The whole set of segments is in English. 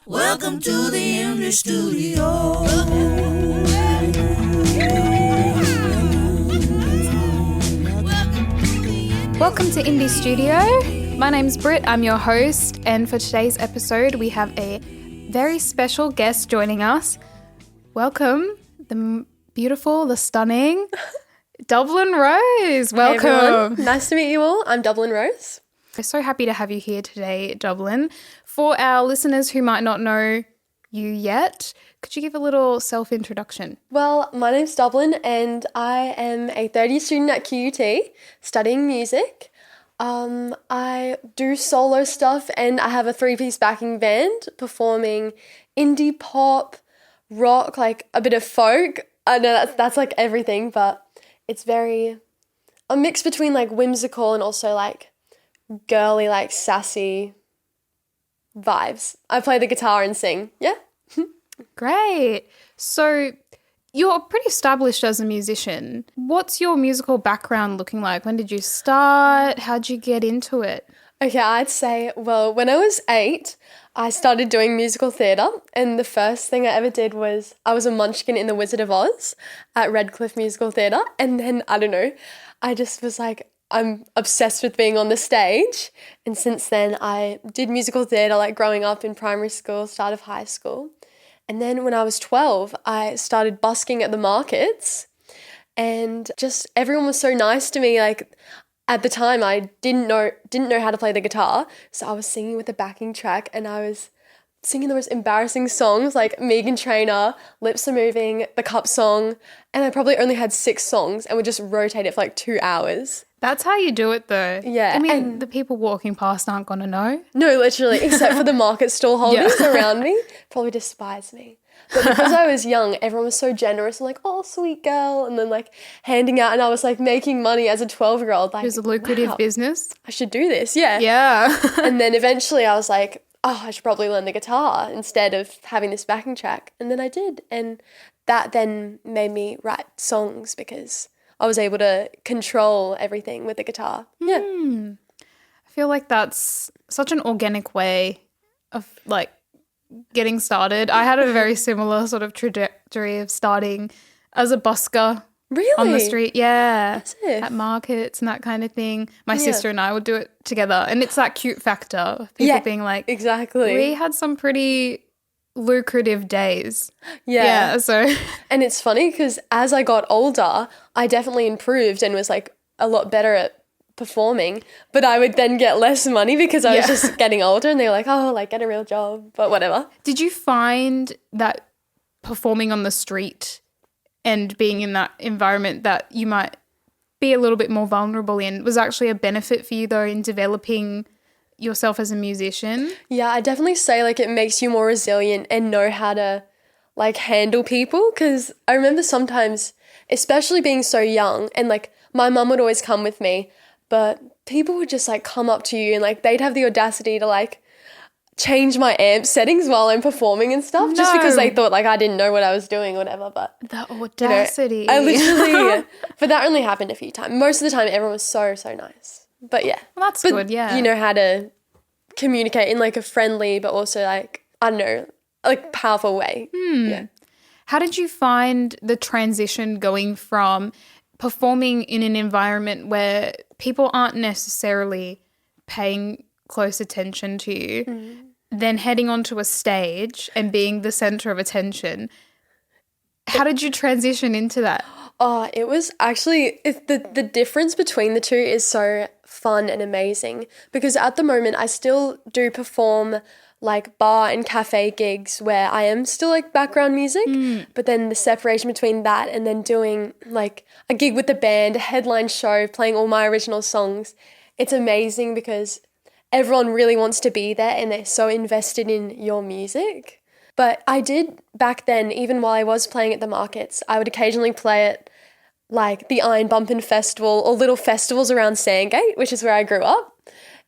Welcome to the English studio. Welcome to Indie Studio. My name's Britt, I'm your host, and for today's episode we have a very special guest joining us. Welcome, the beautiful, the stunning Dublin Rose. Welcome. Hey everyone. Nice to meet you all. I'm Dublin Rose. We're so happy to have you here today, Dublin. For our listeners who might not know you yet, could you give a little self-introduction? Well, my name's Dublin and I am a third-year student at QUT studying music. I do solo stuff and I have a three-piece backing band performing indie pop, rock, like a bit of folk. I know that's like everything, but it's very a mix between like whimsical and also like girly, like sassy vibes. I play the guitar and sing. Yeah. Great. So you're pretty established as a musician. What's your musical background looking like? When did you start? How'd you get into it? Okay, I'd say, well, when I was 8, I started doing musical theatre, and the first thing I ever did was I was a munchkin in The Wizard of Oz at Redcliffe Musical Theatre, and then, I don't know, I just was like, I'm obsessed with being on the stage, and since then I did musical theatre like growing up in primary school, start of high school, and then when I was 12 I started busking at the markets, and just everyone was so nice to me. Like at the time I didn't know how to play the guitar, so I was singing with a backing track and I was singing the most embarrassing songs like Megan Trainor, Lips Are Moving, The Cup Song, and I probably only had 6 songs and would just rotate it for like 2 hours. That's how you do it though. Yeah. I mean, the people walking past aren't going to know. No, literally, except for the market stall holders around me, probably despise me. But because I was young, everyone was so generous and like, oh, sweet girl, and then like handing out, and I was like making money as a 12-year-old. Like, It was a lucrative wow, business. I should do this, yeah. Yeah. And then eventually I was like, oh, I should probably learn the guitar instead of having this backing track. And then I did. And that then made me write songs because I was able to control everything with the guitar. Yeah. I feel like that's such an organic way of like getting started. I had a very similar sort of trajectory of starting as a busker Really? on the street. Yeah. Massive. At markets and that kind of thing. My sister and I would do it together. And it's that cute factor of people being like, exactly. we had some pretty lucrative days. Yeah. So And it's funny because as I got older, I definitely improved and was like a lot better at performing, but I would then get less money because I was just getting older, and they were like, oh, like get a real job, but whatever. did you find that performing on the street and being in that environment that you might be a little bit more vulnerable in was actually a benefit for you though in developing yourself as a musician? Yeah, I definitely say like it makes you more resilient and know how to like handle people, because I remember sometimes, especially being so young, and like my mum would always come with me, but people would just like come up to you and like they'd have the audacity to like change my amp settings while I'm performing and stuff, just because they thought like I didn't know what I was doing or whatever. But The audacity. I literally, but that only happened a few times. Most of the time everyone was so nice. But yeah. Well, that's good, yeah. You know how to communicate in like a friendly but also like, I don't know, like powerful way. Yeah. How did you find the transition going from performing in an environment where people aren't necessarily paying close attention to you, then heading onto a stage and being the center of attention? How did you transition into that? Oh, it was actually, the difference between the two is so fun and amazing, because at the moment I still do perform like bar and cafe gigs where I am still like background music, but then the separation between that and then doing like a gig with the band, a headline show, playing all my original songs, it's amazing because everyone really wants to be there and they're so invested in your music. But I did back then, even while I was playing at the markets, I would occasionally play at like the Iron Bumpin' Festival or little festivals around Sandgate, which is where I grew up.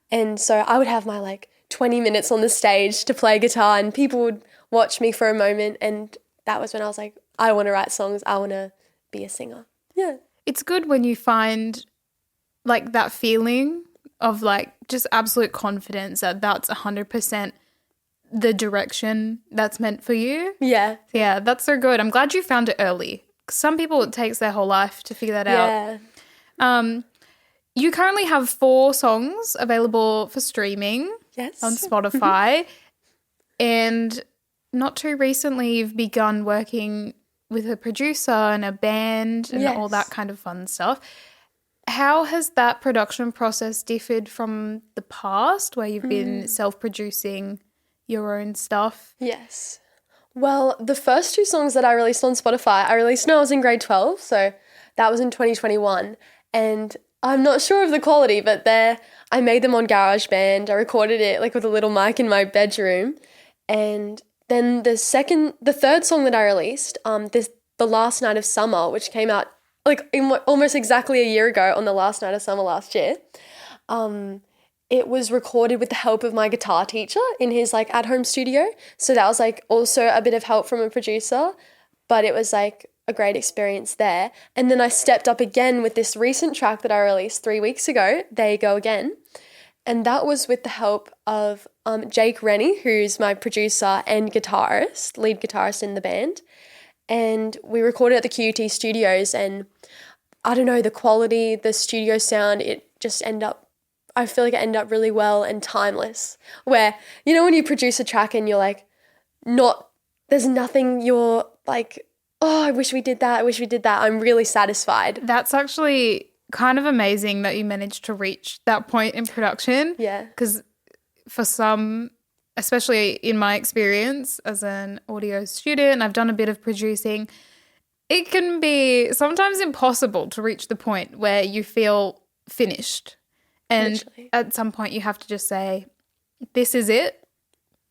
And so I would have my like 20 minutes on the stage to play guitar and people would watch me for a moment, and that was when I was like, I want to write songs, I want to be a singer. Yeah. It's good when you find like that feeling of like just absolute confidence that that's 100% the direction that's meant for you. Yeah. Yeah, that's so good. I'm glad you found it early. Some people, it takes their whole life to figure that out. Yeah. You currently have 4 songs available for streaming Yes. on Spotify. And not too recently, you've begun working with a producer and a band and all that kind of fun stuff. How has that production process differed from the past where you've been self-producing your own stuff? Yes. Well, the first 2 songs that I released on Spotify, I released when I was in grade 12, so that was in 2021. And I'm not sure of the quality, but I made them on GarageBand. I recorded it like with a little mic in my bedroom. And then the third song that I released, The Last Night of Summer, which came out like almost exactly a year ago on the last night of summer last year. It was recorded with the help of my guitar teacher in his like at-home studio. So that was like also a bit of help from a producer, but it was like a great experience there. And then I stepped up again with this recent track that I released 3 weeks ago, There You Go Again. And that was with the help of Jake Rennie, who's my producer and guitarist, lead guitarist in the band. And we recorded at the QUT studios, and I don't know, the quality, the studio sound, I feel like it ended up really well and timeless. Where, you know, when you produce a track and you're like, there's nothing you're like, oh, I wish we did that. I'm really satisfied. That's actually kind of amazing that you managed to reach that point in production. Yeah. Because for some, especially in my experience as an audio student, I've done a bit of producing, it can be sometimes impossible to reach the point where you feel finished. And Literally. At some point you have to just say, this is it.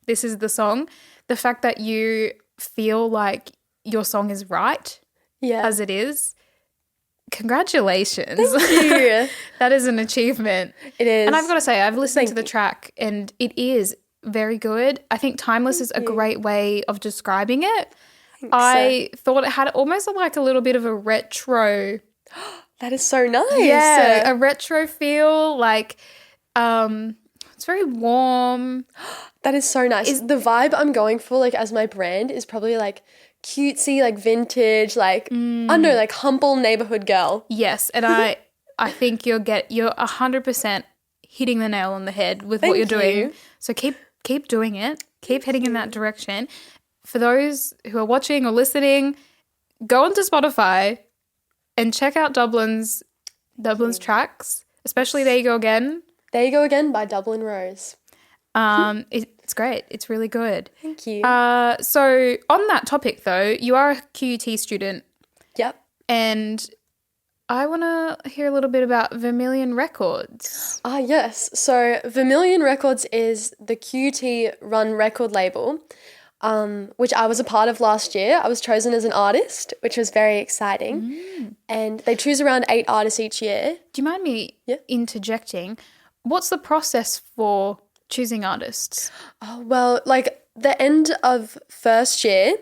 This is the song. The fact that you feel like your song is right as it is, congratulations. Thank you. That is an achievement. It is. And I've got to say, I've listened to the track and it is very good. I think timeless is a great way of describing it. I thought it had almost like a little bit of a retro. That is so nice. Yeah, a retro feel, like it's very warm. That is so nice. The vibe I'm going for, like, as my brand is probably like cutesy, like vintage, like I don't know, like humble neighborhood girl. Yes, and I think you're 100% hitting the nail on the head with what you're doing. So keep doing it. Keep heading in that direction. For those who are watching or listening, go onto Spotify and check out Dublin's tracks, especially There You Go Again. There You Go Again by Dublin Rose. It's great. It's really good. Thank you. So on that topic though, you are a QUT student. Yep. And I want to hear a little bit about Vermilion Records. Yes. So Vermilion Records is the QUT run record label, which I was a part of last year. I was chosen as an artist, which was very exciting. And they choose around 8 artists each year. Do you mind me interjecting? What's the process for choosing artists? Oh, well, like the end of first year,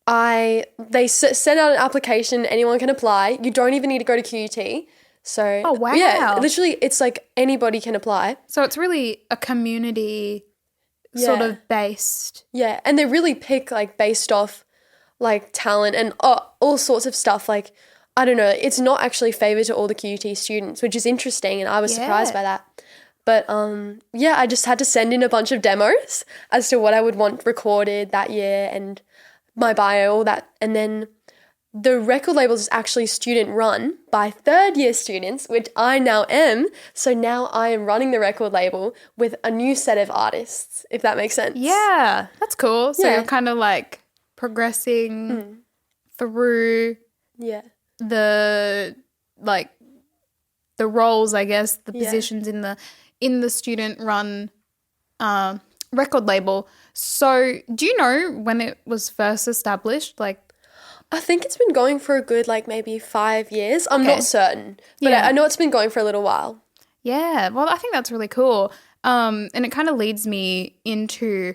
they send out an application, anyone can apply. You don't even need to go to QUT. So, oh, wow. Yeah, literally it's like anybody can apply. So it's really a community sort of based. Yeah, and they really pick like based off like talent and all sorts of stuff. Like, I don't know, it's not actually favoured to all the QUT students, which is interesting, and I was surprised by that. But I just had to send in a bunch of demos as to what I would want recorded that year and my bio, all that. And then the record label is actually student run by third year students, which I now am. So now I am running the record label with a new set of artists, if that makes sense. Yeah, that's cool. So you're kind of like progressing through the roles, I guess, the positions in the student run record label. So do you know when it was first established? Like, I think it's been going for a good, like, maybe 5 years. I'm not certain, but I know it's been going for a little while. Yeah, well, I think that's really cool. And it kind of leads me into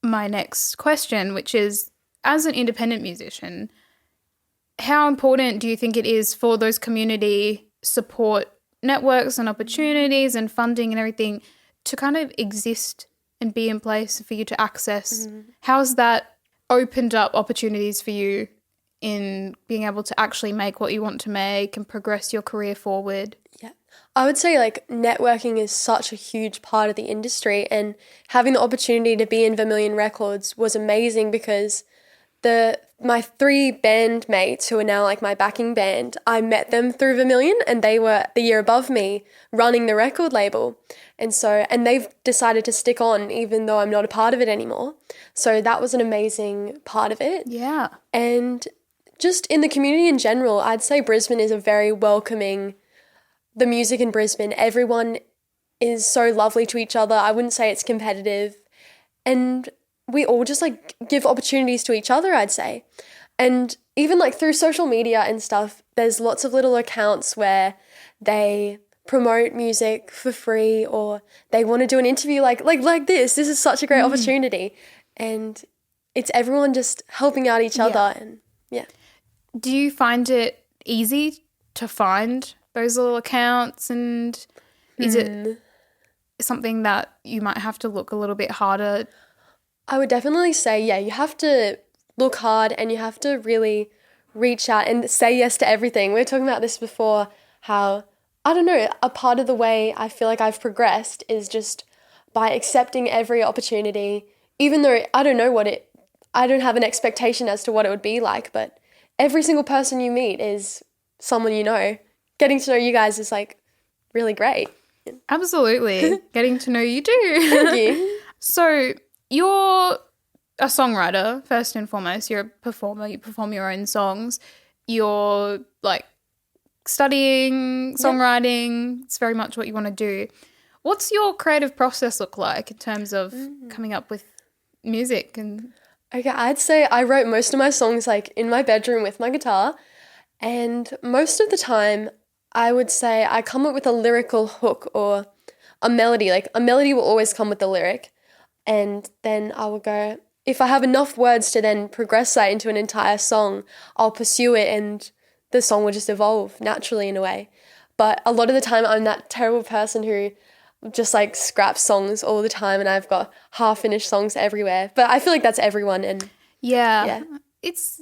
my next question, which is, as an independent musician, how important do you think it is for those community support networks and opportunities and funding and everything to kind of exist and be in place for you to access. How's that opened up opportunities for you in being able to actually make what you want to make and progress your career forward? Yeah. I would say like networking is such a huge part of the industry, and having the opportunity to be in Vermilion Records was amazing because my 3 bandmates who are now like my backing band, I met them through Vermilion, and they were the year above me running the record label. And they've decided to stick on even though I'm not a part of it anymore. So that was an amazing part of it. Yeah. And just in the community in general, I'd say Brisbane is a very welcoming, the music in Brisbane, everyone is so lovely to each other. I wouldn't say it's competitive. And we all just like give opportunities to each other, I'd say. And even like through social media and stuff, there's lots of little accounts where they promote music for free, or they want to do an interview like this. This is such a great opportunity. And it's everyone just helping out each other. And yeah. Do you find it easy to find those little accounts, and is it something that you might have to look a little bit harder? I would definitely say, yeah, you have to look hard and you have to really reach out and say yes to everything. We were talking about this before, how, I don't know, a part of the way I feel like I've progressed is just by accepting every opportunity, even though I don't have an expectation as to what it would be like, but every single person you meet is someone you know. Getting to know you guys is like really great. Absolutely. Getting to know you too. Thank you. So you're a songwriter, first and foremost. You're a performer. You perform your own songs. You're like studying songwriting. It's very much what you want to do. What's your creative process look like in terms of coming up with music? And okay, I'd say I wrote most of my songs like in my bedroom with my guitar, and most of the time I would say I come up with a lyrical hook or a melody. Like a melody will always come with the lyric, and then I will go, if I have enough words to then progress that into an entire song, I'll pursue it and the song will just evolve naturally in a way. But a lot of the time I'm that terrible person who just like scraps songs all the time, and I've got half-finished songs everywhere. But I feel like that's everyone. And yeah. It's,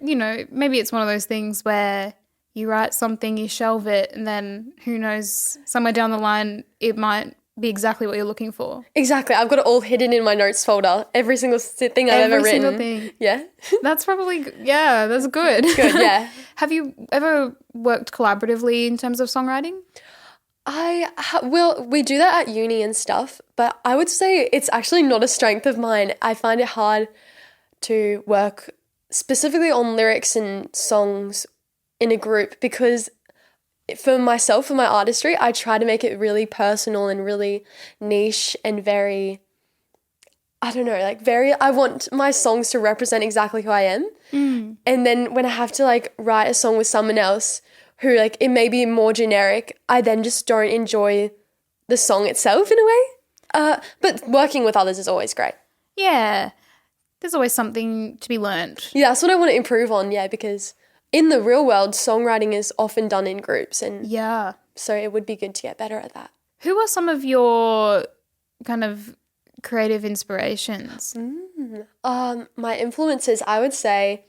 maybe it's one of those things where you write something, you shelve it, and then who knows, somewhere down the line it might be exactly what you're looking for. Exactly. I've got it all hidden in my notes folder. Every single thing I've ever written. Every single thing. Yeah. That's probably, that's good. Good, yeah. Have you ever worked collaboratively in terms of songwriting? We do that at uni and stuff, but I would say it's actually not a strength of mine. I find it hard to work specifically on lyrics and songs in a group because for myself, for my artistry, I try to make it really personal and really niche and very, I don't know, like I want my songs to represent exactly who I am. And then when I have to like write a song with someone else who like it may be more generic, I then just don't enjoy the song itself in a way. But working with others is always great. Yeah. There's always something to be learned. Yeah, that's what I want to improve on, because in the real world, songwriting is often done in groups, and so it would be good to get better at that. Who are some of your kind of creative inspirations? My influences, I would say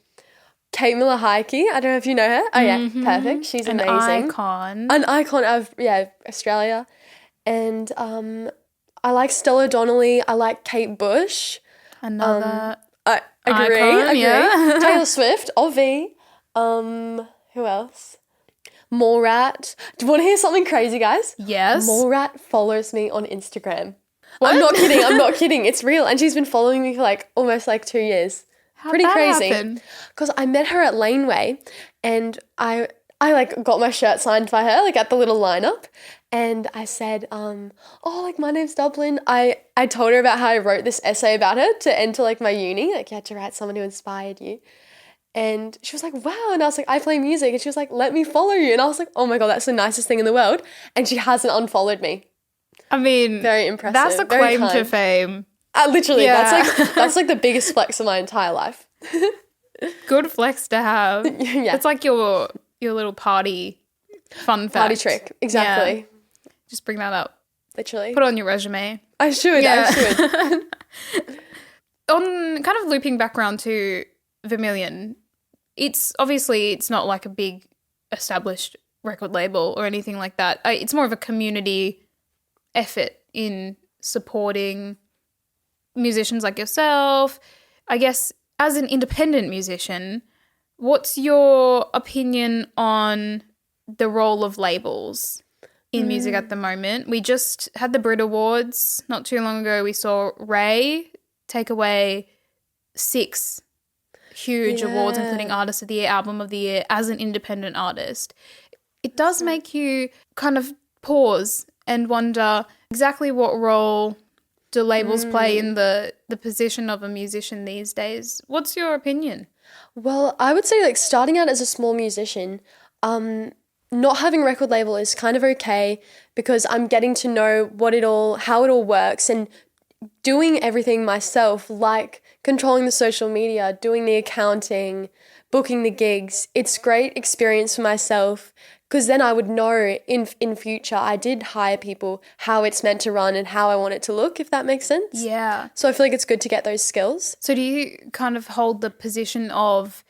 Kate Miller-Heidke. I don't know if you know her. Oh yeah, perfect. She's amazing. An icon of Australia. And I like Stella Donnelly. I like Kate Bush. Another I agree. icon, yeah. Taylor Swift, Ovi. Who else? Morat. Do you want to hear something crazy, guys? Yes. Morat follows me on Instagram. What? I'm not kidding. It's real. And she's been following me for like almost like 2 years. How'd Pretty that crazy. happen? Because I met her at Laneway, and I like got my shirt signed by her like at the little lineup, and I said, like my name's Dublin. I told her about how I wrote this essay about her to enter like my uni. Like you had to write someone who inspired you. And she was like, wow. And I was like, I play music. And she was like, let me follow you. And I was like, oh my God, that's the nicest thing in the world. And she hasn't unfollowed me. I mean, very impressive. That's a claim to fame. Literally, that's like the biggest flex of my entire life. Good flex to have. Yeah. It's like your little party fun fact. Party trick. Exactly. Yeah. Just bring that up. Literally. Put it on your resume. I should. On kind of looping back around to Vermilion, it's not like a big established record label or anything like that. It's more of a community effort in supporting musicians like yourself. I guess as an independent musician, what's your opinion on the role of labels in music at the moment? We just had the Brit Awards not too long ago. We saw Ray take away 6 huge awards, including Artist of the Year, Album of the Year, as an independent artist. It does make you kind of pause and wonder exactly what role do labels play in the position of a musician these days. What's your opinion? Well, I would say like starting out as a small musician, not having a record label is kind of okay because I'm getting to know how it all works, and doing everything myself, like controlling the social media, doing the accounting, booking the gigs. It's great experience for myself because then I would know in future I did hire people how it's meant to run and how I want it to look, if that makes sense. Yeah. So I feel like it's good to get those skills. So do you kind of hold the position of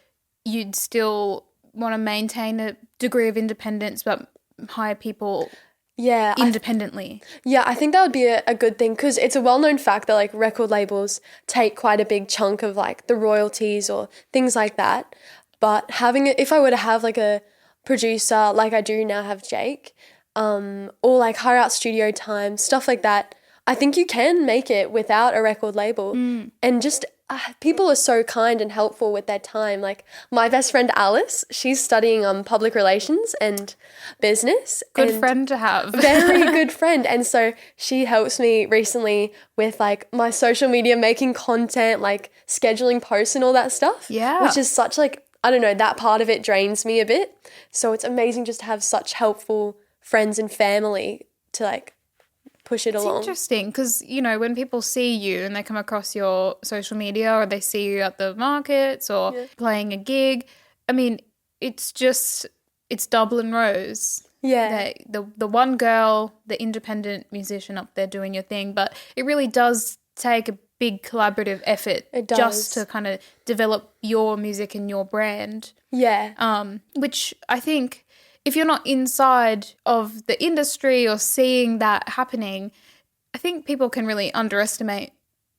you'd still want to maintain a degree of independence but hire people independently? I think that would be a good thing because it's a well-known fact that like record labels take quite a big chunk of like the royalties or things like that. But if I were to have like a producer like I do now have Jake, or like hire out studio time, stuff like that, I think you can make it without a record label. And just people are so kind and helpful with their time. Like my best friend Alice, she's studying public relations and business. Good friend to have. Very good friend. And so she helps me recently with like my social media, making content, like scheduling posts and all that stuff. Yeah. Which is such like, I don't know, that part of it drains me a bit. So it's amazing just to have such helpful friends and family to like push it along. It's interesting because, you know, when people see you and they come across your social media or they see you at the markets or playing a gig, I mean, it's Dublin Rose. Yeah. The one girl, the independent musician up there doing your thing, but it really does take a big collaborative effort just to kind of develop your music and your brand. Yeah. Which I think if you're not inside of the industry or seeing that happening, I think people can really underestimate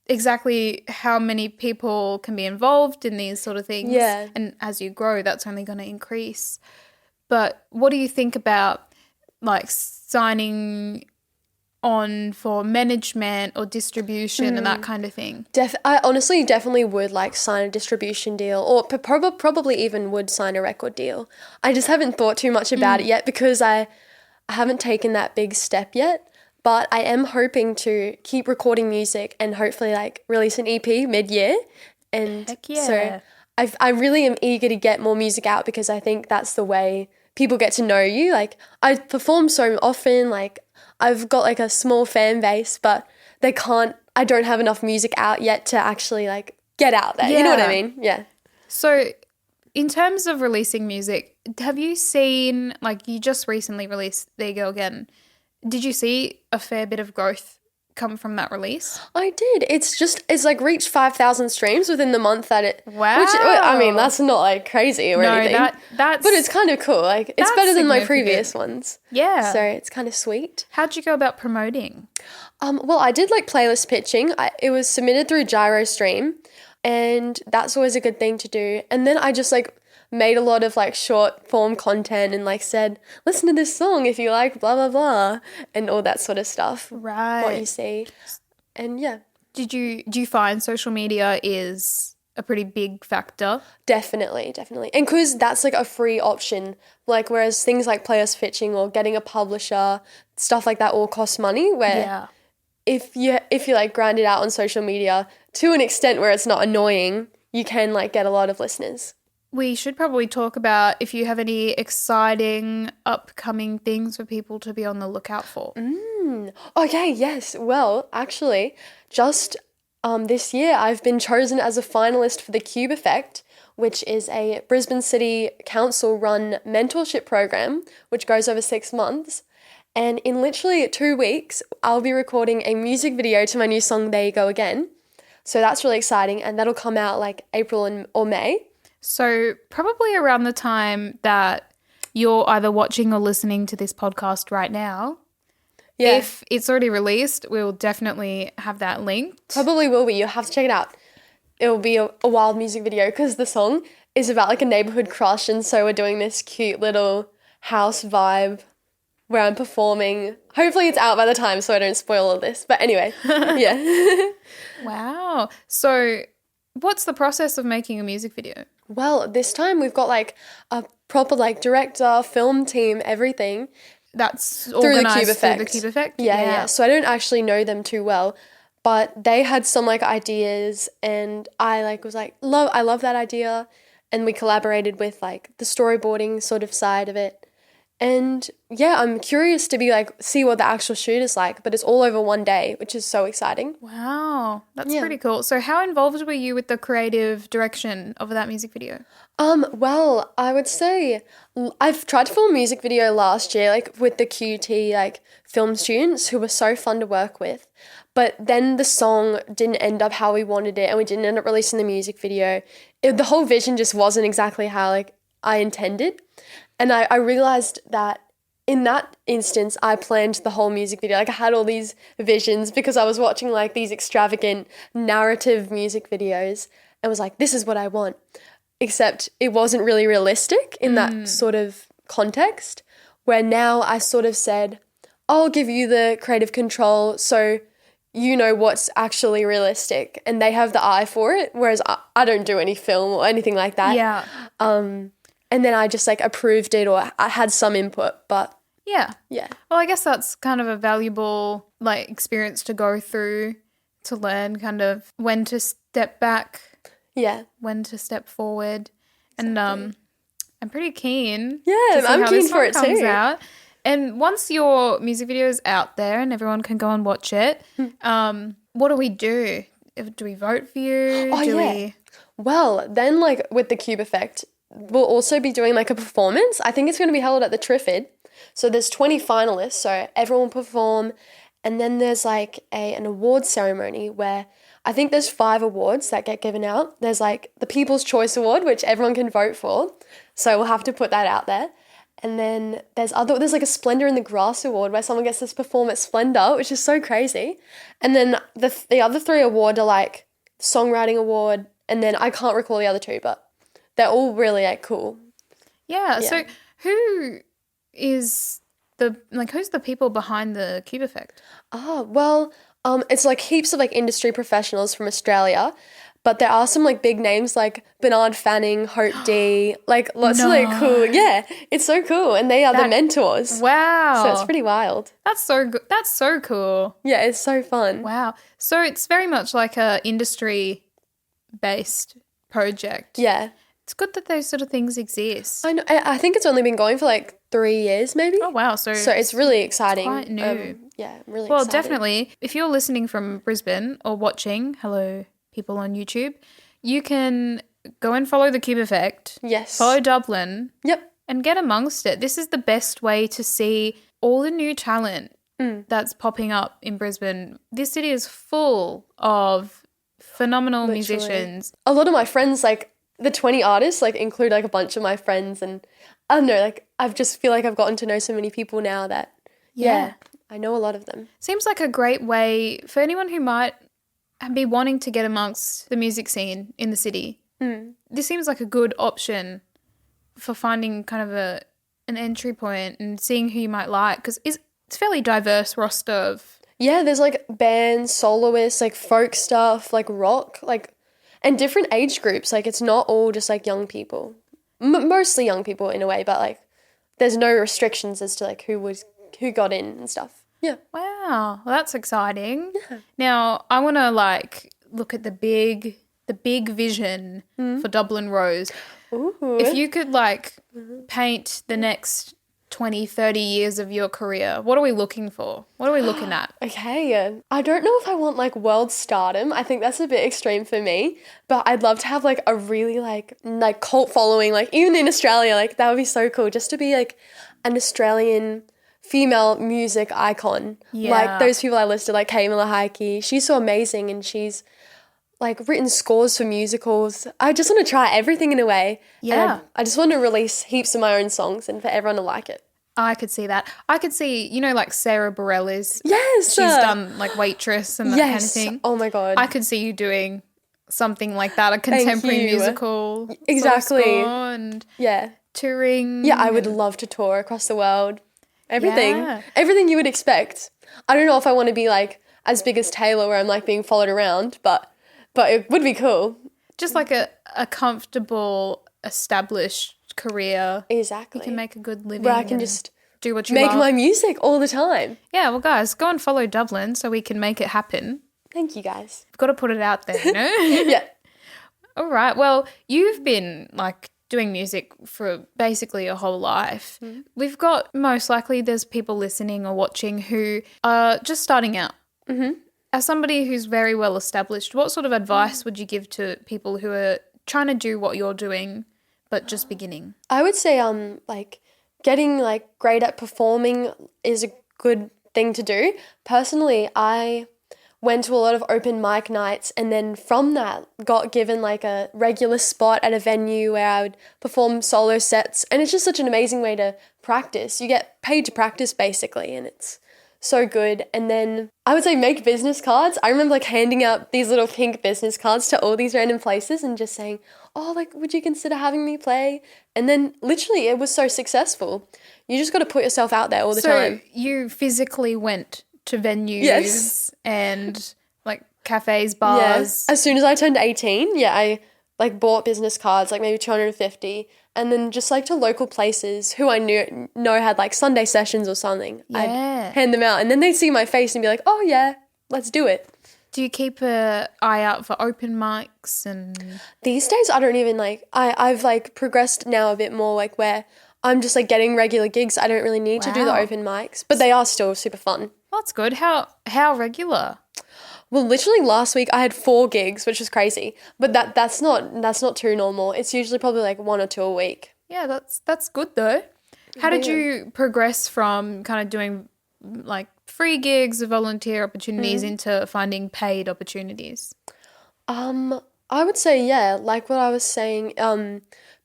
exactly how many people can be involved in these sort of things. Yeah. And as you grow, that's only going to increase. But what do you think about like signing on for management or distribution and that kind of thing? I honestly definitely would like sign a distribution deal, or probably even would sign a record deal. I just haven't thought too much about it yet because I haven't taken that big step yet. But I am hoping to keep recording music and hopefully like release an EP mid-year. And Heck yeah. So I really am eager to get more music out because I think that's the way people get to know you. Like I perform so often, like I've got like a small fan base, but I don't have enough music out yet to actually like get out there. Yeah. You know what I mean? Yeah. So in terms of releasing music, have you seen, like you just recently released There You Go Again. Did you see a fair bit of growth come from that release? I did. It's like reached 5,000 streams within the month that it. Wow. Which, I mean, that's not like crazy or anything. That's. But it's kind of cool. Like it's better than my previous ones. Yeah. So it's kind of sweet. How'd you go about promoting? Well, I did like playlist pitching. It was submitted through GyroStream, and that's always a good thing to do. And then I just like made a lot of like short form content and like said, listen to this song if you like blah, blah, blah, and all that sort of stuff. Right. What you see. And yeah. Do you find social media is a pretty big factor? Definitely. And because that's like a free option, like whereas things like playlist pitching or getting a publisher, stuff like that all costs money, where if you like grind it out on social media to an extent where it's not annoying, you can like get a lot of listeners. We should probably talk about if you have any exciting upcoming things for people to be on the lookout for. Okay, yes. Well, actually, just this year I've been chosen as a finalist for the Cube Effect, which is a Brisbane City Council-run mentorship program, which goes over 6 months. And in literally 2 weeks, I'll be recording a music video to my new song, There You Go Again. So that's really exciting, and that'll come out like April or May. So probably around the time that you're either watching or listening to this podcast right now. Yeah. If it's already released, we'll definitely have that linked. Probably will be. You'll have to check it out. It will be a wild music video because the song is about like a neighborhood crush, and so we're doing this cute little house vibe where I'm performing. Hopefully it's out by the time so I don't spoil all this. But anyway, yeah. Wow. So what's the process of making a music video? Well, this time we've got like a proper like director, film team, everything. That's Through the Cube organised through the Effect. Cube Effect? Yeah. So I don't actually know them too well, but they had some like ideas, and I like was like, I love that idea. And we collaborated with like the storyboarding sort of side of it. And yeah, I'm curious to be like, see what the actual shoot is like, but it's all over one day, which is so exciting. Wow. That's Yeah. pretty cool. So how involved were you with the creative direction of that music video? Well, I would say I've tried to film a music video last year, like with the QT like film students who were so fun to work with. But then the song didn't end up how we wanted it, and we didn't end up releasing the music video. The whole vision just wasn't exactly how like I intended. And I realized that in that instance, I planned the whole music video. Like I had all these visions because I was watching like these extravagant narrative music videos and was like, this is what I want. Except it wasn't really realistic in that sort of context, where now I sort of said, I'll give you the creative control so you know what's actually realistic, and they have the eye for it, whereas I don't do any film or anything like that. Yeah. And then I just like approved it, or I had some input, but Yeah. yeah. Well, I guess that's kind of a valuable like experience to go through to learn kind of when to step back, Yeah. when to step forward. And I'm pretty keen. Yeah, to see I'm how keen this for one it comes too. out. And once your music video is out there and everyone can go and watch it, what do we do? Do we vote for you? Oh, do yeah. we? Well, then like with the Cube Effect, we'll also be doing like a performance. I think it's going to be held at the Triffid. So there's 20 finalists, so everyone will perform. And then there's like an award ceremony where I think there's 5 awards that get given out. There's like the People's Choice Award, which everyone can vote for. So we'll have to put that out there. And then there's like a Splendor in the Grass Award where someone gets to perform at Splendor, which is so crazy. And then the other 3 awards are like Songwriting Award, and then I can't recall the other 2, but they're all really like cool. Yeah. So who is who's the people behind the Cube Effect? It's like heaps of like industry professionals from Australia, but there are some like big names like Bernard Fanning, Hope D, like lots of like cool. Yeah, it's so cool, and they are the mentors. Wow. So it's pretty wild. That's so good. That's so cool. Yeah, it's so fun. Wow. So it's very much like a industry based project. Yeah, It's good that those sort of things exist. I know. I think it's only been going for like 3 years, maybe. Oh wow. So it's really exciting. quite new. Yeah, really. Well, exciting. definitely. If you're listening from Brisbane or watching, hello, people on YouTube, you can go and follow the Cube Effect. Yes. Follow Dublin Yep. and get amongst it. This is the best way to see all the new talent that's popping up in Brisbane. This city is full of phenomenal musicians. A lot of my friends, like the 20 artists, like include like a bunch of my friends, and I don't know, like I just feel like I've gotten to know so many people now that I know a lot of them. Seems like a great way for anyone who might be wanting to get amongst the music scene in the city. This seems like a good option for finding kind of an entry point and seeing who you might like, because it's a fairly diverse roster of... Yeah, there's like bands, soloists, like folk stuff, like rock, like, and different age groups. Like it's not all just like young people, mostly young people in a way, but like there's no restrictions as to like who got in and stuff. Yeah. Wow, well, that's exciting. Now, I want to like look at the big vision for Dublin Rose. Ooh. If you could like paint the next 20, 30 years of your career, what are we looking for? What are we looking at? Okay, I don't know if I want like world stardom. I think that's a bit extreme for me, but I'd love to have like a really like cult following, like even in Australia, like that would be so cool just to be like an Australian female music icon. Yeah. Like those people I listed, like Kay Malahaiki. She's so amazing, and she's like written scores for musicals. I just want to try everything in a way. Yeah. And I just want to release heaps of my own songs and for everyone to like it. I could see that. I could see, like Sarah Bareilles. Yes. She's done like Waitress and that kind of thing. Oh my God. I could see you doing something like that, a contemporary musical. Exactly. Sort of score and touring. Yeah, I would love to tour across the world. Everything. Yeah. Everything you would expect. I don't know if I want to be like as big as Taylor where I'm like being followed around, but it would be cool. Just like a comfortable, established career. Exactly. You can make a good living. Where I can just do what you make love. my music all the time. Yeah, well, guys, go and follow Dublin so we can make it happen. Thank you, guys. We've got to put it out there, Yeah. All right. Well, you've been like doing music for basically your whole life. We've got, most likely there's people listening or watching who are just starting out. Mm-hmm. As somebody who's very well established, what sort of advice would you give to people who are trying to do what you're doing but just beginning? I would say like getting like great at performing is a good thing to do. Personally, I went to a lot of open mic nights, and then from that got given like a regular spot at a venue where I would perform solo sets, and it's just such an amazing way to practice. You get paid to practice basically, and it's so good. And then I would say make business cards. I remember like handing out these little pink business cards to all these random places and just saying, oh, like, would you consider having me play? And then literally it was so successful. You just got to put yourself out there all the time. So you physically went to venues and like cafes, bars. Yes. As soon as I turned 18, I like bought business cards, like maybe 250, and then just like to local places who I know had like Sunday sessions or something. Yeah. I'd hand them out, and then they'd see my face and be like, oh yeah, let's do it. Do you keep an eye out for open mics? And These days I don't even like, I've like progressed now a bit more like where I'm just like getting regular gigs. I don't really need to do the Wow. open mics, but they are still super fun. that's good. How regular? Well, literally last week I had 4 gigs, which is crazy. But that's not too normal. It's usually probably like 1 or 2 a week. Yeah, that's good though. How did you progress from kind of doing like free gigs, volunteer opportunities into finding paid opportunities? I would say, like what I was saying,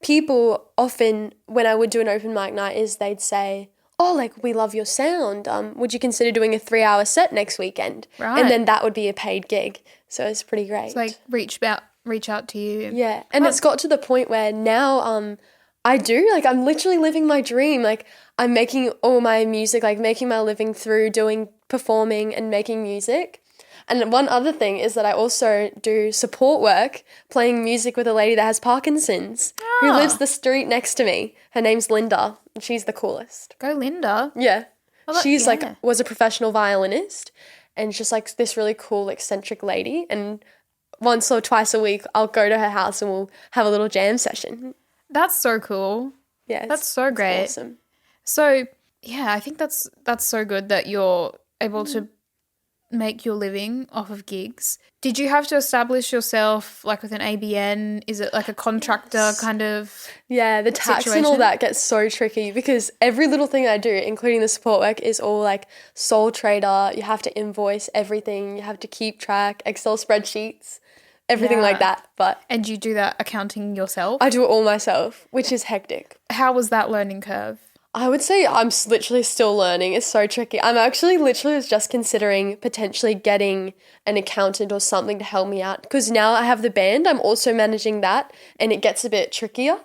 people often, when I would do an open mic night, is they'd say, oh, like, we love your sound. Would you consider doing a 3-hour set next weekend? Right. And then that would be a paid gig. So it's pretty great. It's like reach out to you. Yeah. And it's got to the point where now I do, like, I'm literally living my dream. Like, I'm making all my music, like making my living through performing and making music. And one other thing is that I also do support work, playing music with a lady that has Parkinson's, who lives the street next to me. Her name's Linda, and she's the coolest. Go Linda. Yeah. She's yeah. like, was a professional violinist, and just like this really cool, eccentric lady. And once or twice a week, I'll go to her house and we'll have a little jam session. That's so cool. Yeah. That's so great. It's awesome. So, yeah, I think that's so good that you're able to make your living off of gigs. Did you have to establish yourself like with an ABN? Is it like a contractor kind of Yeah, the tax and all situation? that gets so tricky because every little thing I do, including the support work, is all like sole trader. You have to invoice everything. You have to keep track, Excel spreadsheets, everything like that. But And you do that accounting yourself? I do it all myself, which is hectic. How was that learning curve? I would say I'm literally still learning. It's so tricky. I'm actually literally just considering potentially getting an accountant or something to help me out because now I have the band. I'm also managing that and it gets a bit trickier.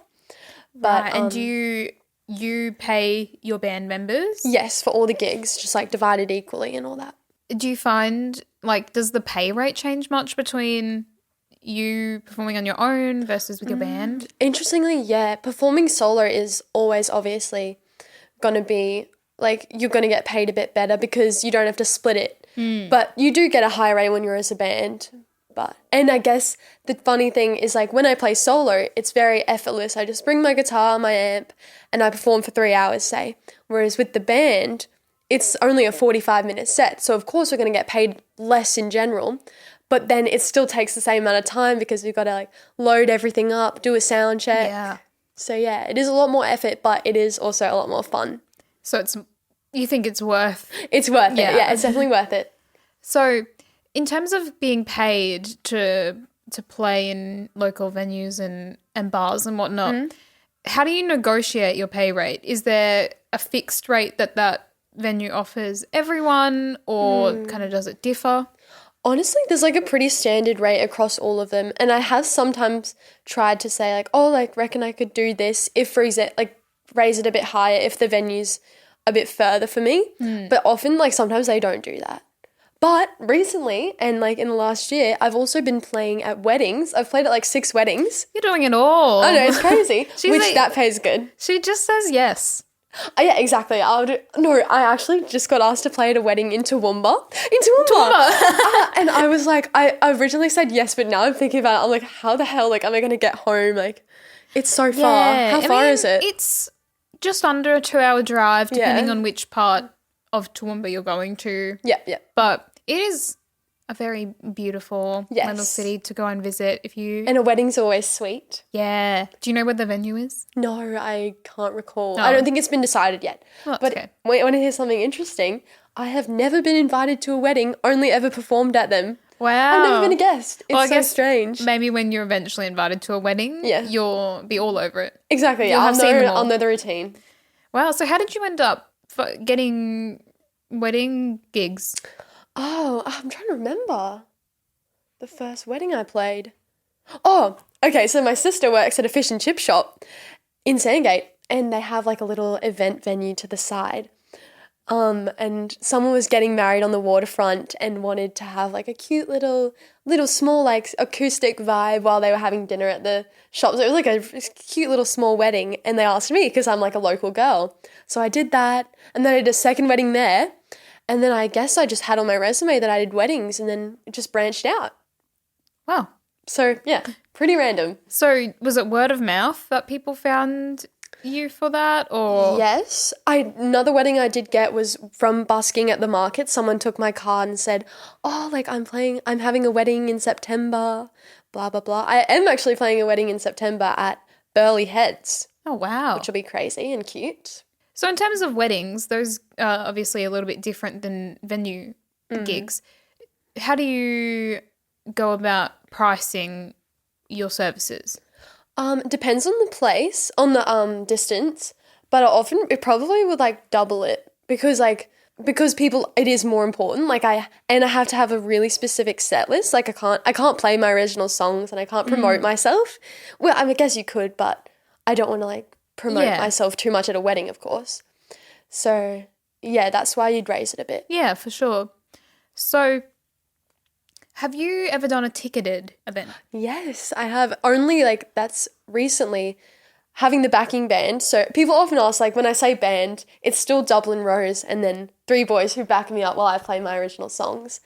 But Right, and do you pay your band members? yes, for all the gigs, just like divided equally and all that. Do you find, like, does the pay rate change much between you performing on your own versus with your band? Interestingly, yeah, performing solo is always obviously going to be like you're going to get paid a bit better because you don't have to split it. But you do get a high rate when you're as a band. And I guess the funny thing is like when I play solo, it's very effortless. I just bring my guitar, my amp, and I perform for 3 hours, say. Whereas with the band, it's only a 45-minute set. So of course we're going to get paid less in general. But then it still takes the same amount of time because we've got to like load everything up, do a sound check. Yeah. So yeah, it is a lot more effort, but it is also a lot more fun. So it's You think it's worth... It's worth Yeah. it. Yeah, it's definitely worth it. So in terms of being paid to play in local venues and bars and whatnot, how do you negotiate your pay rate? Is there a fixed rate that venue offers everyone, or kind of does it differ? Honestly, there's like a pretty standard rate across all of them. And I have sometimes tried to say like, oh, like reckon I could do this if, for example, like raise it a bit higher if the venue's a bit further for me. But often like sometimes they don't do that. But recently, and like in the last year, I've also been playing at weddings. I've played at like 6 weddings. You're doing it all. I know, it's crazy. Which like- that pays good. She just says yes. Oh, yeah, exactly. I actually just got asked to play at a wedding in Toowoomba. And I was like, I originally said yes, but now I'm thinking about it. I'm like, how the hell, like, am I going to get home? Like, it's so far. How far is it? It's just under a 2-hour drive, depending Yeah. on which part of Toowoomba you're going to. Yeah. But it is a very beautiful Yes. little city to go and visit if you... And a wedding's always sweet. Yeah. Do you know where the venue is? No, I can't recall. Oh. I don't think it's been decided yet. Oh, that's but okay. wait, want to hear something interesting? I have never been invited to a wedding, only ever performed at them. Wow. I've never been a guest. It's Well, I so guess strange. Maybe when you're eventually invited to a wedding, Yeah. you'll be all over it. Exactly. You'll Yeah, have seen them all. I'll know the routine. Wow. So how did you end up getting wedding gigs? Oh, I'm trying to remember the first wedding I played. Oh, okay. So my sister works at a fish and chip shop in Sandgate, and they have like a little event venue to the side. And someone was getting married on the waterfront and wanted to have like a cute little small like acoustic vibe while they were having dinner at the shop. So it was like a cute little small wedding, and they asked me because I'm like a local girl. So I did that, and then I did a second wedding there. And then I guess I just had on my resume that I did weddings, and then it just branched out. Wow. So, yeah, pretty random. So was it word of mouth that people found you for that, or? Yes. Another wedding I did get was from busking at the market. Someone took my card and said, oh, like I'm having a wedding in September, blah, blah, blah. I am actually playing a wedding in September at Burleigh Heads, Oh, wow. which will be crazy and cute. So in terms of weddings, those are obviously a little bit different than venue gigs. How do you go about pricing your services? Depends on the place, on the distance, but it probably would like double it because people, it is more important. Like I have to have a really specific set list. Like I can't play my original songs, and I can't promote myself. Well, I guess you could, but I don't want to like promote myself too much at a wedding, of course. So yeah, that's why you'd raise it a bit. Yeah, for sure. So have you ever done a ticketed event? Yes, I have. Only like that's recently having the backing band. So people often ask, like when I say band, it's still Dublin Rose and then 3 boys who back me up while I play my original songs.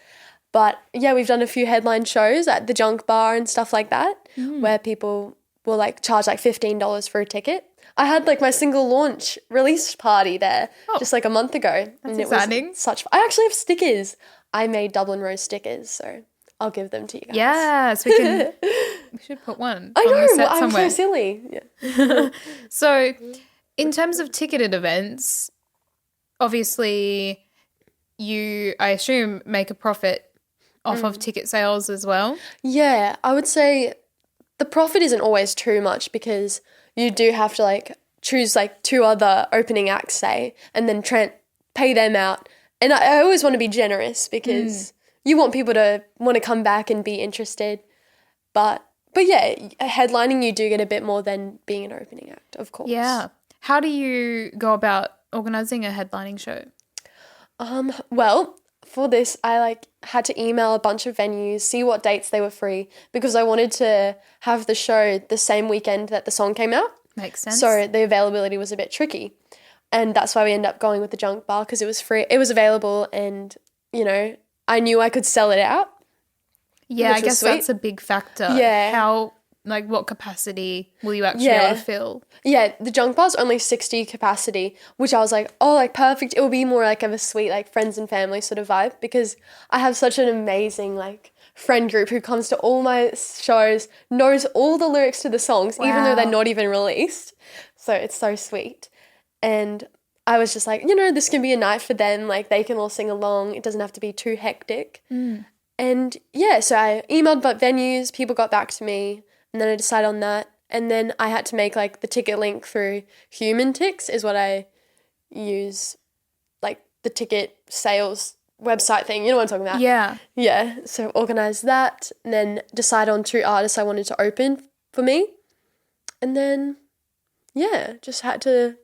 But yeah, we've done a few headline shows at the Junk Bar and stuff like that, where people will like charge like $15 for a ticket. I had like my single launch release party there just like a month ago. That's and exciting. It was I actually have stickers. I made Dublin Rose stickers, so I'll give them to you guys. Yes, we should put one I on the know, set I'm somewhere. so silly. Yeah. So in terms of ticketed events, obviously you, I assume, make a profit off of ticket sales as well. Yeah, I would say the profit isn't always too much because you do have to like choose like 2 other opening acts, say, and then pay them out. And I always want to be generous because you want people to want to come back and be interested. But yeah, headlining you do get a bit more than being an opening act, of course. Yeah. How do you go about organising a headlining show? Well, for this, I had to email a bunch of venues, see what dates they were free, because I wanted to have the show the same weekend that the song came out. Makes sense. So the availability was a bit tricky. And that's why we ended up going with the Junk Bar, because it was free. It was available, and, I knew I could sell it out. Yeah, which I was guess sweet. that's a big factor. Yeah. How, what capacity will you actually be able to fill? Yeah, the Junk Bar's only 60 capacity, which I was like, oh, perfect. It will be more of a sweet, friends and family sort of vibe, because I have such an amazing, friend group who comes to all my shows, knows all the lyrics to the songs, even though they're Wow. not even released. So it's so sweet. And I was just like, you know, this can be a night for them. Like, they can all sing along. It doesn't have to be too hectic. And yeah, so I emailed about venues. People got back to me, and then I decided on that. And then I had to make like the ticket link through Human Tix is what I use, like the ticket sales website thing. You know what I'm talking about? Yeah. Yeah. So organise that, and then decide on 2 artists I wanted to open for me. And then, yeah, just had to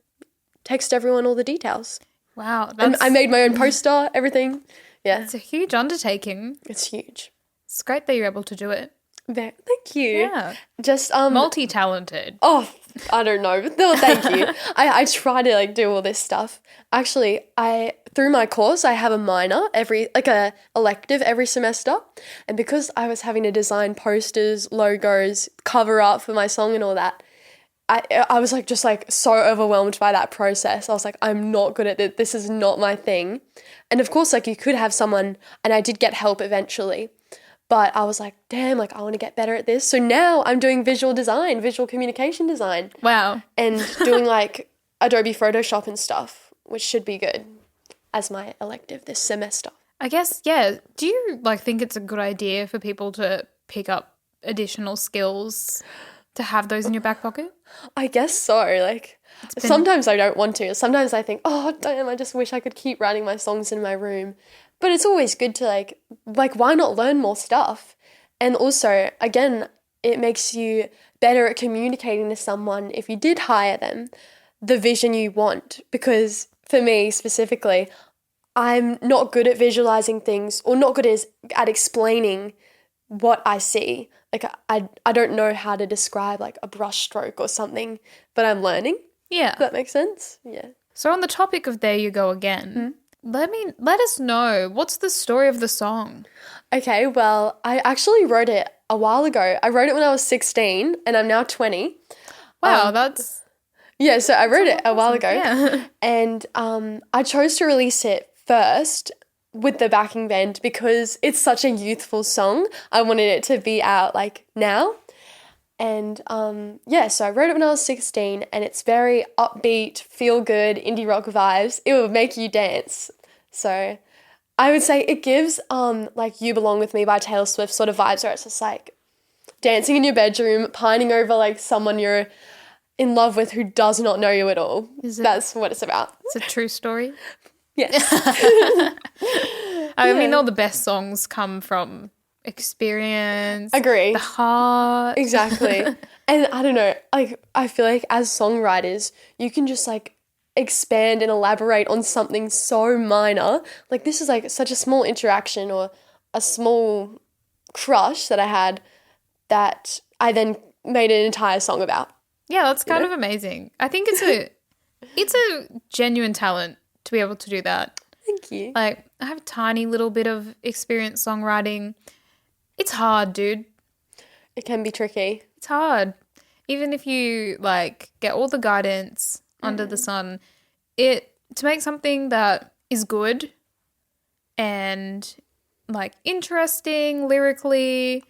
text everyone all the details. Wow. And I made my own poster, everything. Yeah. It's a huge undertaking. It's huge. It's great that you're able to do it. Thank you. Yeah. Just Multi-talented. Oh, I don't know. No, thank you. I try to like do all this stuff. Actually, through my course I have a minor a elective every semester, and because I was having to design posters, logos, cover art for my song and all that, I was like just like so overwhelmed by that process. I was like, I'm not good at it. This is not my thing. And of course, like you could have someone, and I did get help eventually. But I was like, damn, like I want to get better at this. So now I'm doing visual communication design. Wow. And doing like Adobe Photoshop and stuff, which should be good as my elective this semester. I guess, yeah. Do you like think it's a good idea for people to pick up additional skills to have those in your back pocket? I guess so. Like sometimes I don't want to. Sometimes I think, oh, damn, I just wish I could keep writing my songs in my room. But it's always good to like why not learn more stuff? And also, again, it makes you better at communicating to someone if you did hire them the vision you want. Because for me specifically, I'm not good at visualizing things, or not good at explaining what I see. Like I don't know how to describe like a brush stroke or something, but I'm learning. Yeah. Does that make sense? Yeah. So on the topic of There You Go Again, let us know, what's the story of the song? Okay, well, I actually wrote it a while ago. I wrote it when I was 16 and I'm now 20. Wow, that's... Yeah, so I wrote it a while ago. Yeah. And I chose to release it first with the backing band because it's such a youthful song. I wanted it to be out like now. And yeah, so I wrote it when I was 16 and it's very upbeat, feel good, indie rock vibes. It will make you dance. So I would say it gives like You Belong With Me by Taylor Swift sort of vibes, where it's just like dancing in your bedroom, pining over like someone you're in love with who does not know you at all. That's what it's about. It's a true story. Yes. I mean, all the best songs come from experience. Agree. The heart. Exactly. And I don't know, like I feel like as songwriters, you can just like expand and elaborate on something so minor. Like this is like such a small interaction or a small crush that I had that I then made an entire song about. Yeah, that's kind of amazing. I think it's a genuine talent to be able to do that. Thank you. Like I have a tiny little bit of experience songwriting. It's hard, dude. It can be tricky. It's hard. Even if you like get all the guidance under the sun, to make something that is good and like interesting lyrically,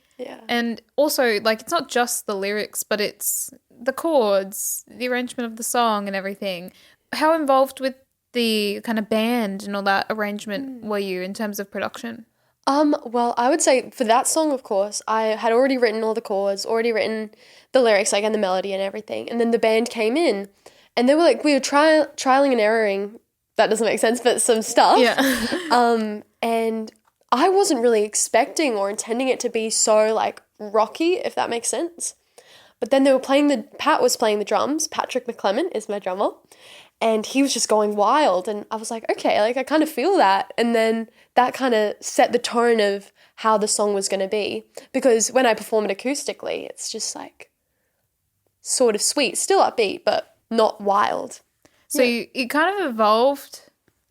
and also like it's not just the lyrics, but it's the chords, the arrangement of the song and everything. How involved with the kind of band and all that arrangement were you in terms of production? Well, I would say for that song, of course, I had already written all the chords, already written the lyrics, like, and the melody and everything. And then the band came in and they were like, we were trialing and erroring. That doesn't make sense, but some stuff. Yeah. And I wasn't really expecting or intending it to be so like rocky, if that makes sense. But then Pat was playing the drums. Patrick McClement is my drummer. And he was just going wild. And I was like, okay, like I kind of feel that. And then that kind of set the tone of how the song was going to be. Because when I perform it acoustically, it's just like sort of sweet, still upbeat, but not wild. So it kind of evolved.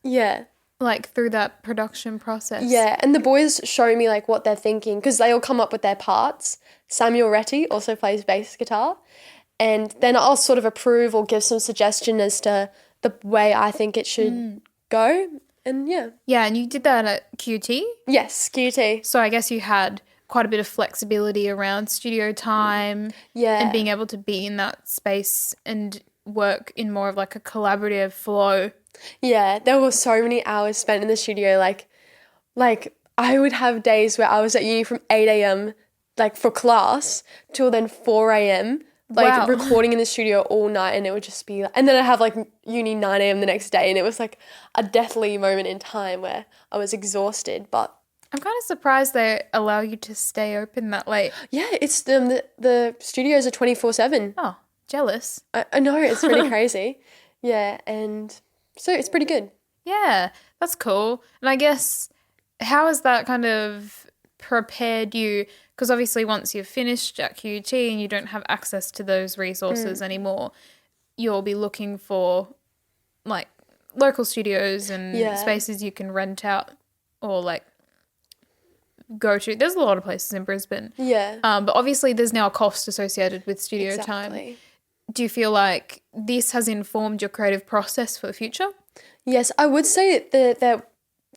Yeah. Like through that production process. Yeah. And the boys show me like what they're thinking because they all come up with their parts. Samuel Retty also plays bass guitar. And then I'll sort of approve or give some suggestion as to the way I think it should go. And yeah. Yeah, and you did that at QT? Yes, QT. So I guess you had quite a bit of flexibility around studio time. Yeah. And being able to be in that space and work in more of like a collaborative flow. Yeah, there were so many hours spent in the studio. Like I would have days where I was at uni from 8 a.m. like for class till then 4 a.m. like Wow. recording in the studio all night, and it would just be and then I'd have like uni 9 a.m. the next day, and it was like a deathly moment in time where I was exhausted. But I'm kind of surprised they allow you to stay open that late. yeah, it's the studios are 24/7. Oh, jealous. I know, it's pretty crazy. Yeah, and so it's pretty good. Yeah, that's cool. And I guess, how has that kind of prepared you? Because obviously once you've finished at QUT and you don't have access to those resources anymore, you'll be looking for like local studios and spaces you can rent out or like go to. There's a lot of places in Brisbane. Yeah. But obviously there's now a cost associated with studio time. Do you feel like this has informed your creative process for the future? Yes, I would say that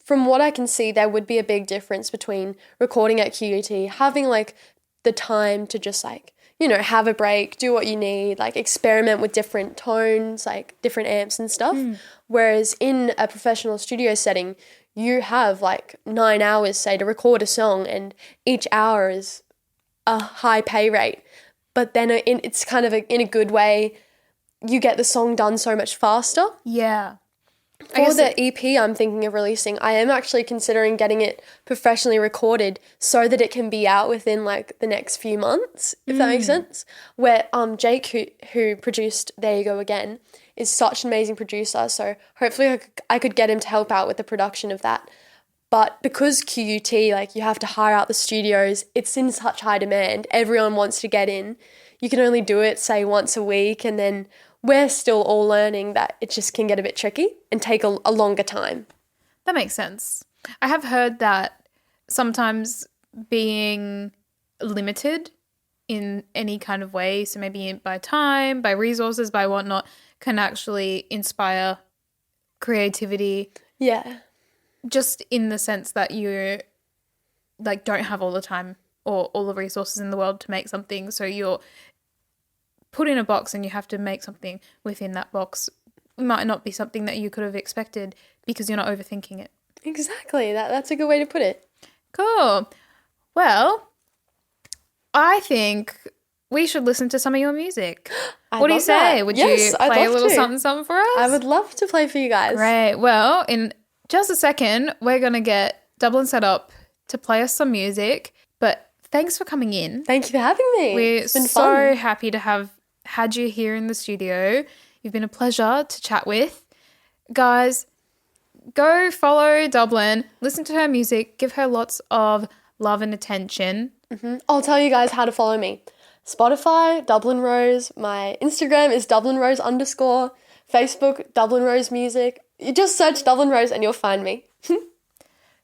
from what I can see, there would be a big difference between recording at QUT, having like the time to just like, you know, have a break, do what you need, like experiment with different tones, like different amps and stuff. Whereas in a professional studio setting, you have like 9 hours, say, to record a song, and each hour is a high pay rate. But then it's kind of in a good way, you get the song done so much faster. Yeah. For the EP I'm thinking of releasing, I am actually considering getting it professionally recorded so that it can be out within like the next few months, if that makes sense. Where Jake, who produced There You Go Again, is such an amazing producer, so hopefully I could get him to help out with the production of that. But because QUT, like you have to hire out the studios, it's in such high demand, everyone wants to get in. You can only do it, say, once a week, and then we're still all learning that it just can get a bit tricky and take a longer time. That makes sense. I have heard that sometimes being limited in any kind of way, so maybe by time, by resources, by whatnot, can actually inspire creativity. Yeah. Just in the sense that you like don't have all the time or all the resources in the world to make something, so you're put in a box and you have to make something within that box. It might not be something that you could have expected because you're not overthinking it. Exactly. That's a good way to put it. Cool. Well, I think we should listen to some of your music. What do you say? That. Would Yes, you I'd play a love little to. something for us? I would love to play for you guys. Great. Well, in just a second, we're going to get Dublin set up to play us some music. But thanks for coming in. Thank you for having me. We're It's been so fun. happy to have had you here in the studio. You've been a pleasure to chat with. Guys, go follow Dublin, listen to her music, give her lots of love and attention. I'll tell you guys how to follow me. Spotify, Dublin Rose. My Instagram is Dublin Rose _ Facebook, Dublin Rose Music. You just search Dublin Rose and you'll find me.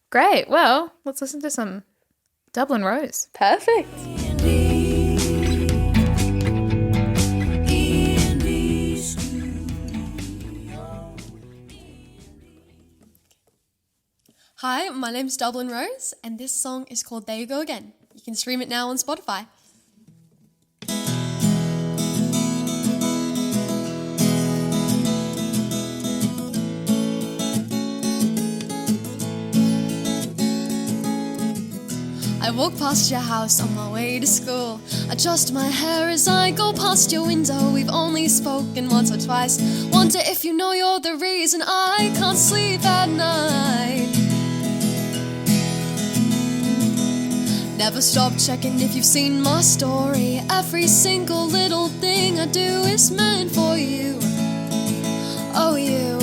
Great. Well, let's listen to some Dublin Rose. Perfect. Hi, my name's Dublin Rose, and this song is called There You Go Again. You can stream it now on Spotify. I walk past your house on my way to school. Adjust my hair as I go past your window. We've only spoken once or twice. Wonder if you know you're the reason I can't sleep at night. Never stop checking if you've seen my story. Every single little thing I do is meant for you. Oh, you.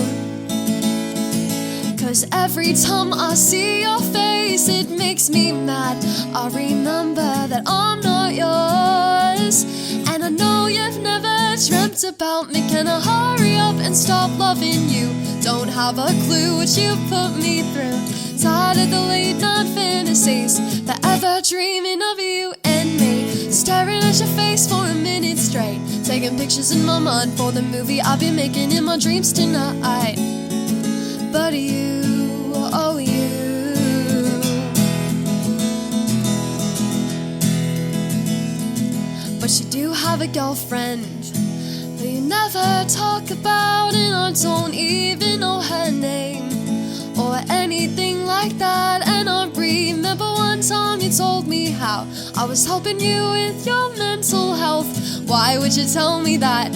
'Cause every time I see your face, it makes me mad. I remember that I'm not yours, and I know you've never dreamt about me. Can I hurry up and stop loving you? Don't have a clue what you put me through. Tired of the late night fantasies, forever dreaming of you and me. Staring at your face for a minute straight, taking pictures in my mind for the movie I'll be making in my dreams tonight. But you, oh you. But you do have a girlfriend, we never talk about, and I don't even know her name or anything like that. And I remember one time you told me how I was helping you with your mental health. Why would you tell me that?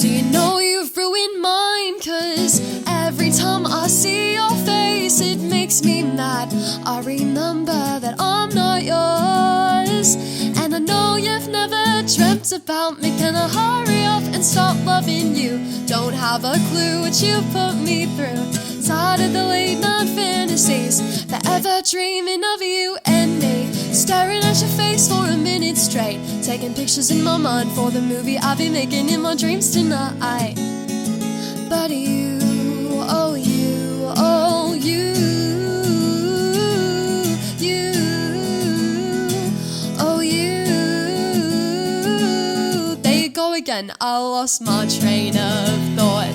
Do you know you've ruined mine? 'Cause every time I see your face, it makes me mad. I remember that I'm not yours, and I know you've never dreamt about me. Can I hurry up and stop loving you? Don't have a clue what you put me through. Tired of the late night fantasies, forever dreaming of you and me. Staring at your face for a minute straight, taking pictures in my mind for the movie I'll be making in my dreams tonight. But you, oh you, oh you, you, oh you. There you go again, I lost my train of thought.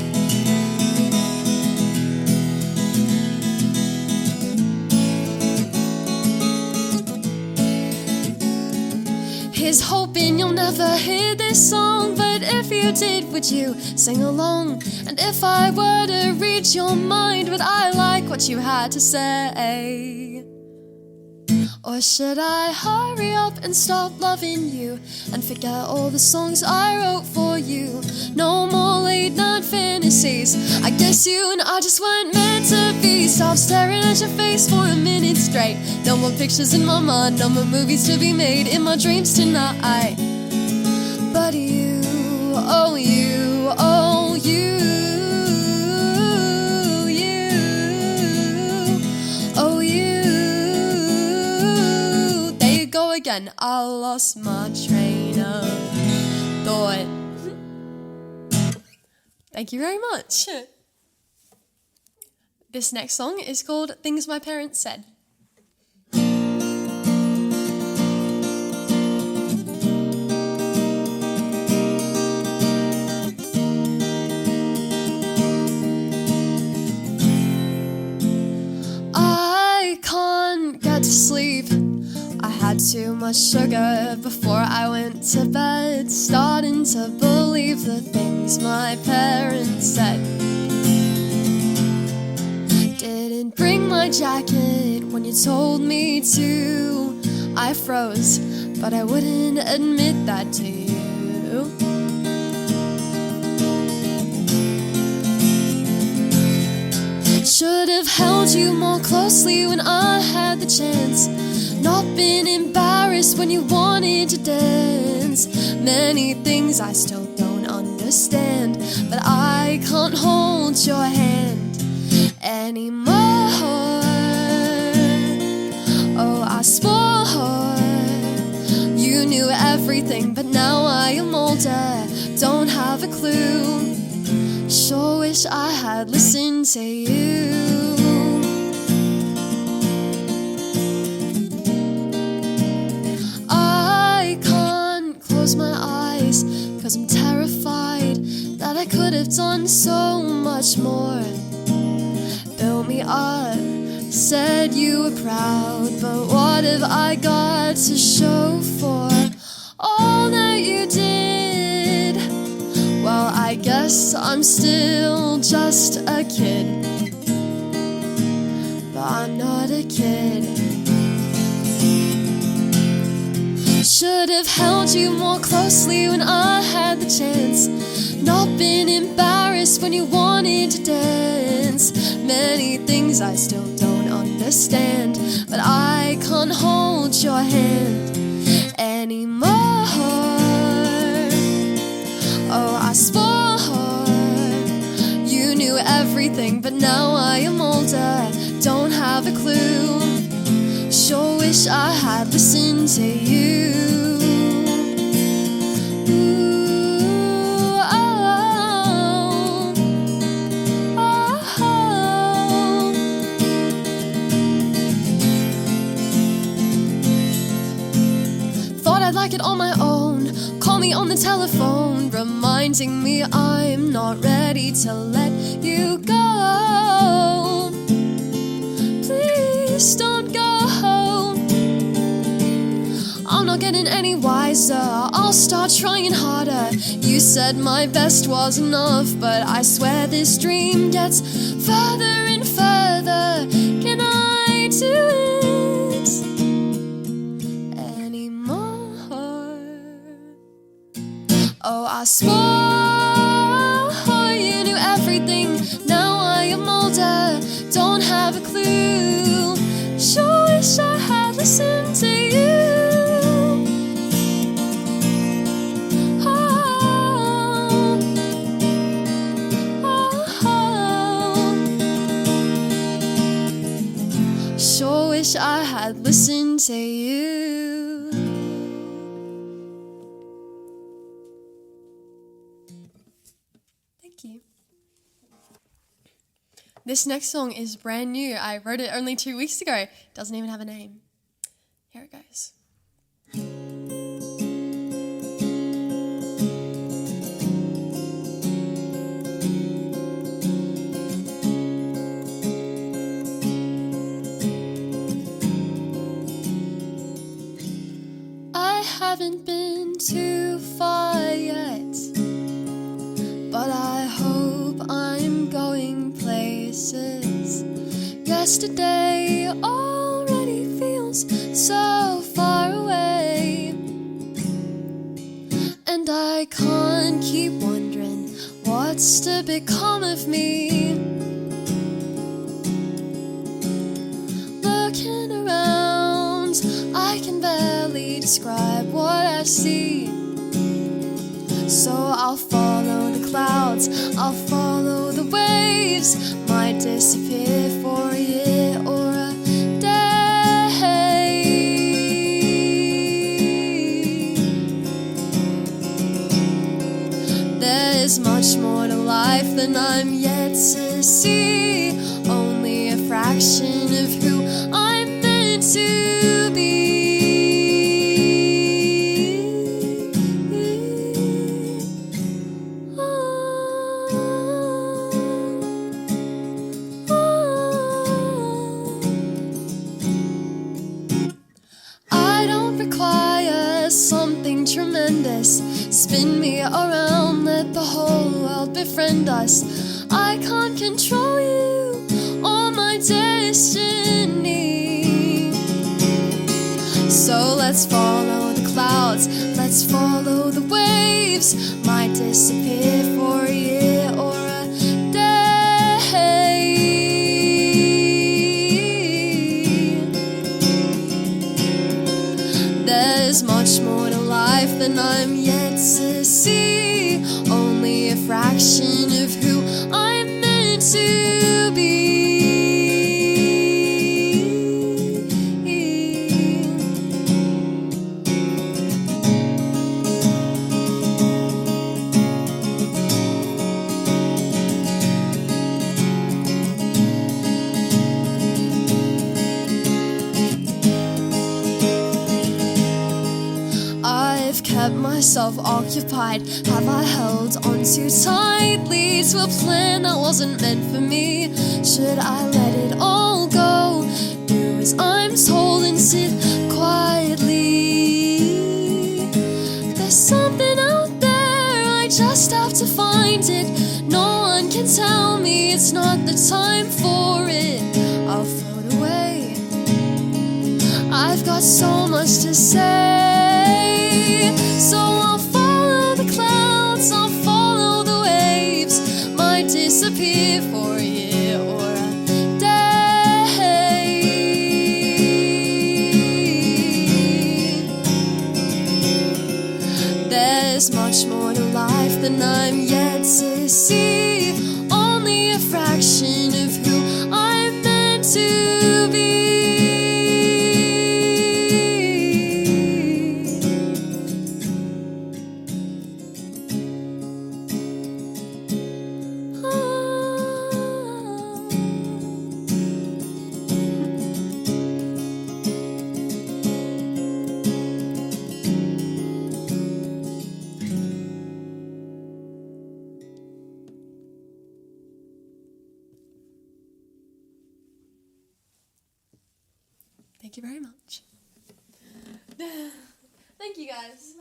Here's hoping you'll never hear this song, but if you did, would you sing along? And if I were to read your mind, would I like what you had to say? Or should I hurry up and stop loving you and forget all the songs I wrote for you? No more late night fantasies, I guess you and I just weren't meant to be. Stop staring at your face for a minute straight. No more pictures in my mind, no more movies to be made in my dreams tonight. But you, oh you, oh you, you, oh you. There you go again, I lost my train of thought. Thank you very much. This next song is called Things My Parents Said. I can't get to sleep. I had too much sugar before I went to bed, starting to believe the things my parents said. Didn't bring my jacket when you told me to. I froze, but I wouldn't admit that to you. Should have held you more closely when I had the chance, not been embarrassed when you wanted to dance. Many things I still don't understand, but I can't hold your hand anymore. Oh, I swore you knew everything, but now I am older, don't have a clue. Sure wish I had listened to you. I can't close my eyes, 'cause I'm terrified that I could have done so much more. Built me up, said you were proud, but what have I got to show for all that you did? Well, I guess I'm still just a kid, but I'm not a kid. Should have held you more closely when I had the chance, not been embarrassed when you wanted to dance. Many things I still don't understand, but I can't hold your hand anymore. Oh, I swore you knew everything, but now I am older, don't have a clue. Sure wish I had listened to you. Ooh, oh, oh, oh. Thought I'd like it on my own. Call me on the telephone, reminding me I'm not ready to let you go. Please don't go. I'm not getting any wiser. I'll start trying harder. You said my best was enough, but I swear this dream gets further and further. Can I do it anymore? Oh, I swore you knew everything. Now I am older, don't have a clue. Sure wish I had listened to you. Oh, oh, oh. Sure wish I had listened to you. Thank you. This next song is brand new. I wrote it only 2 weeks ago. Doesn't even have a name. Here it goes. I haven't been too far yet, but I hope I'm going places. Yesterday already feels so far away, and I can't keep wondering what's to become of me. Looking around, I can barely describe what I see. So I'll follow the clouds, I'll follow the waves. Might disappear for a year or a day. There's much more to life than I'm yet to see. Only a fraction of who I'm meant to be. Something tremendous, spin me around, let the whole world befriend us. I can't control you or my destiny. So let's follow the clouds, let's follow the waves. Might disappear for a year or a day. There's much more to life than I'm yet to see. Only a fraction of who I'm meant to be. Kept myself occupied? Have I held on too tightly to a plan that wasn't meant for me? Should I let it all go? Do as I'm told and sit quietly. There's something out there, I just have to find it. No one can tell me it's not the time for it. I'll float away, I've got so much to say. So I'll follow the clouds, I'll follow the waves. Might disappear for a year or a day. There's much more to life than I'm yet to see. Only a fraction of who I'm meant to be. Thank you very much. Thank you guys.